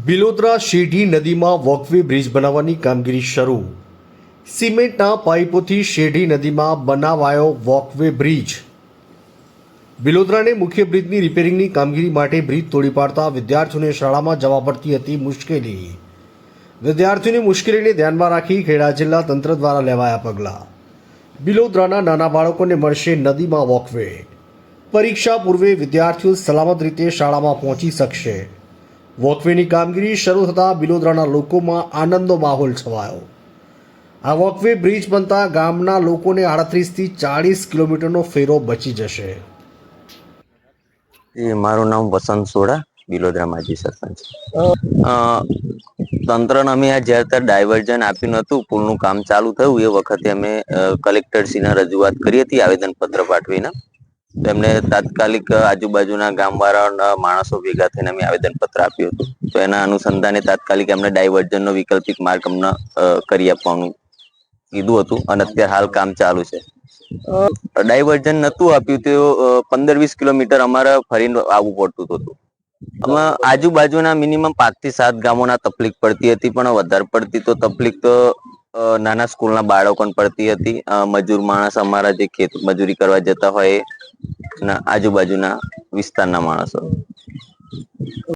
બિલોદરા શેઢી નદીમાં walkway bridge બનાવવાની કામગીરી શરૂ. સિમેન્ટના પાઇપોથી શેઢી નદીમાં બનાવાયો વોકવે બ્રિજ. બિલોદરાને મુખ્ય બ્રિજની રિપેરિંગની કામગીરી માટે બ્રિજ તોડી પાડતા વિદ્યાર્થીઓને શાળામાં જવા પડતી હતી મુશ્કેલી. વિદ્યાર્થીઓની મુશ્કેલીને ધ્યાનમાં રાખી ખેડા જિલ્લા તંત્ર દ્વારા લેવાયા પગલાં. બિલોદરાના નાના બાળકોને મળશે નદીમાં વોકવે. પરીક્ષા પૂર્વે વિદ્યાર્થીઓ સલામત રીતે શાળામાં પહોંચી શકશે. વોકવેની કામગીરી શરૂ થતાં બિલોદરાના લોકોમાં આનંદનો માહોલ છવાયો. આ વોકવે બ્રિજ બનતા ગામના લોકોને 38થી 40 કિલોમીટરનો ફેરો બચી જશે. મારું નામ વસંત સોડા, બિલોદરા માજી સરપંચ. તંત્રને અમે જ્યારે ત્યાં ડાયવર્ઝન આપ્યું નતું, પુલનું કામ ચાલુ થયું એ વખતે અમે કલેક્ટરશ્રીને રજૂઆત કરી હતી આવેદનપત્ર પાઠવીને. તો એમને તાત્કાલિક આજુબાજુના ગામવાળાના માણસો ભેગા થઈને અમે આવેદનપત્ર આપ્યું હતું. તો એના અનુસંધાને તાત્કાલિક એમને ડાયવર્ઝનનો વૈકલ્પિક માર્ગ અમને કરી આપવાનું કીધું હતું અને અત્યારે હાલ કામ ચાલુ છે. ડાયવર્ઝન નતું આપ્યું તો 15-20 કિલોમીટર અમારે ફરીને આવવું પડતું હતું. આમાં આજુબાજુના મિનિમમ 5 થી 7 ગામોના તકલીફ પડતી હતી, પણ વધારે પડતી તો તકલીફ તો નાના સ્કૂલના બાળકોને પડતી હતી. મજૂર માણસ અમારા જે ખેત મજૂરી કરવા જતા હોય આજુબાજુના વિસ્તારના માણસો.